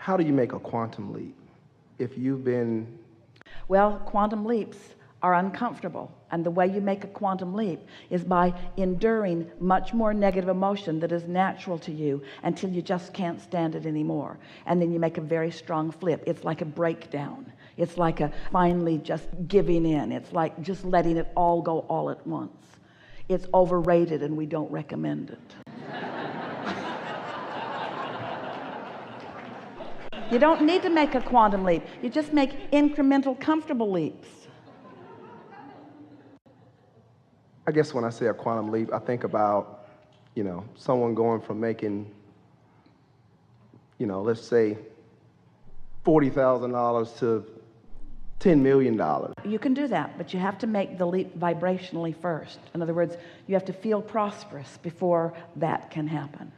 how do you make a quantum leap? If you've been... Well, quantum leaps are uncomfortable, and the way you make a quantum leap is by enduring much more negative emotion that is natural to you until you just can't stand it anymore, and then you make a very strong flip. It's like a breakdown. It's like a finally just giving in. It's like just letting it all go all at once. It's overrated, and we don't recommend it. You don't need to make a quantum leap. You just make incremental, comfortable leaps. I guess when I say a quantum leap, I think about, someone going from making, let's say $40,000 to $10 million. You can do that, but you have to make the leap vibrationally first. In other words, you have to feel prosperous before that can happen.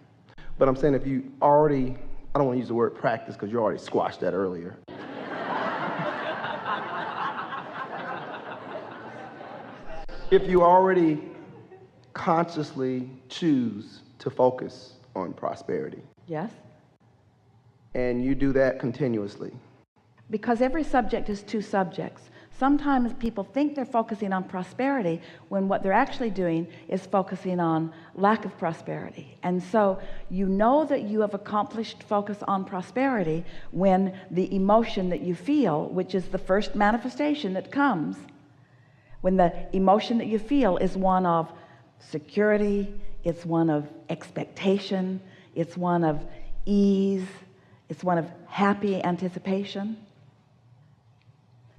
But I'm saying if you already, I don't want to use the word practice because you already squashed that earlier. If you already consciously choose to focus on prosperity. Yes. And you do that continuously. Because every subject is two subjects. Sometimes people think they're focusing on prosperity when what they're actually doing is focusing on lack of prosperity. And so you know that you have accomplished focus on prosperity when the emotion that you feel, which is the first manifestation that comes, when the emotion that you feel is one of security, it's one of expectation, it's one of ease, it's one of happy anticipation.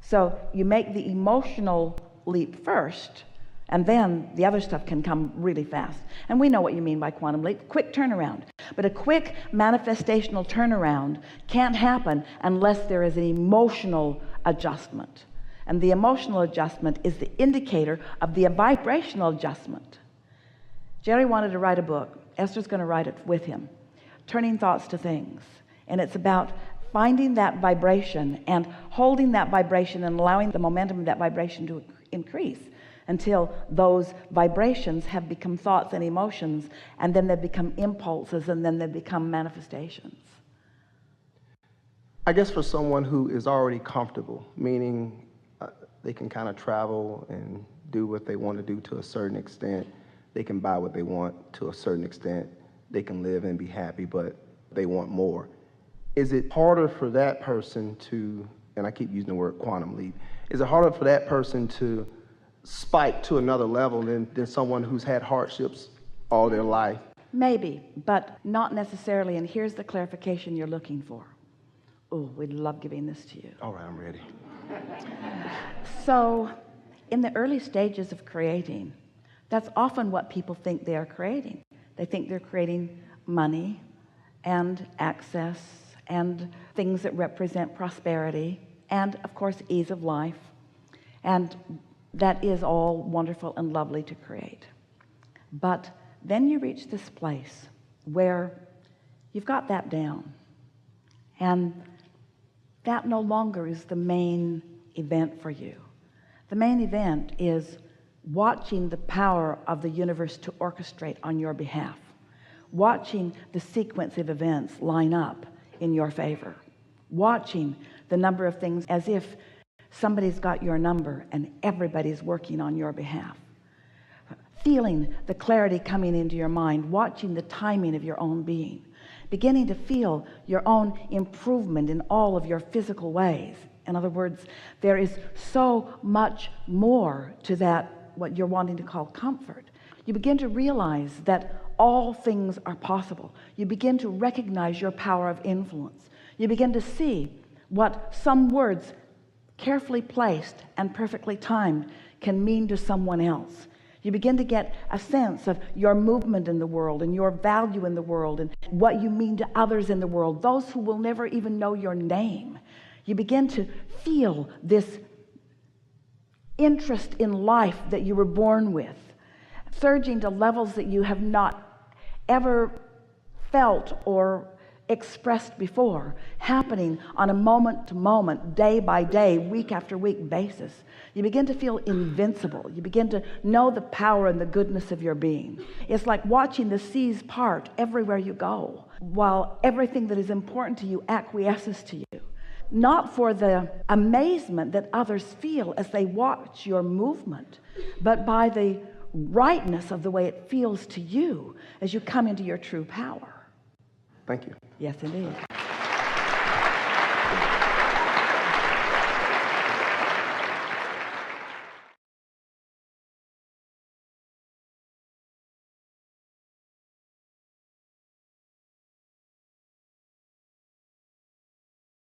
So you make the emotional leap first, and then the other stuff can come really fast. And we know what you mean by quantum leap, quick turnaround. But a quick manifestational turnaround can't happen unless there is an emotional adjustment. And the emotional adjustment is the indicator of the vibrational adjustment. Jerry wanted to write a book. Esther's going to write it with him, Turning Thoughts to Things. And it's about finding that vibration and holding that vibration and allowing the momentum of that vibration to increase until those vibrations have become thoughts and emotions, and then they become impulses, and then they become manifestations. I guess for someone who is already comfortable, meaning they can kind of travel and do what they want to do to a certain extent, they can buy what they want to a certain extent, they can live and be happy, but they want more. Is it harder for that person to, and I keep using the word quantum leap, is it harder for that person to spike to another level than someone who's had hardships all their life? Maybe, but not necessarily, and here's the clarification you're looking for. Oh, we'd love giving this to you. All right, I'm ready. So, in the early stages of creating, that's often what people think they are creating. They think they're creating money and access and things that represent prosperity and, of course, ease of life. And that is all wonderful and lovely to create. But then you reach this place where you've got that down, and that no longer is the main event for you. The main event is watching the power of the universe to orchestrate on your behalf, watching the sequence of events line up in your favor, watching the number of things as if somebody's got your number and everybody's working on your behalf, feeling the clarity coming into your mind, watching the timing of your own being, beginning to feel your own improvement in all of your physical ways. In other words, there is so much more to that, what you're wanting to call comfort. You begin to realize that all things are possible. You begin to recognize your power of influence. You begin to see what some words carefully placed and perfectly timed can mean to someone else. You begin to get a sense of your movement in the world and your value in the world and what you mean to others in the world, those who will never even know your name. You begin to feel this interest in life that you were born with, surging to levels that you have not ever felt or expressed before, happening on a moment-to-moment, day by day, week after week basis. You begin to feel invincible. You begin to know the power and the goodness of your being. It's like watching the seas part everywhere you go, while everything that is important to you acquiesces to you. Not for the amazement that others feel as they watch your movement, but by the rightness of the way it feels to you as you come into your true power. Thank you. Yes, indeed.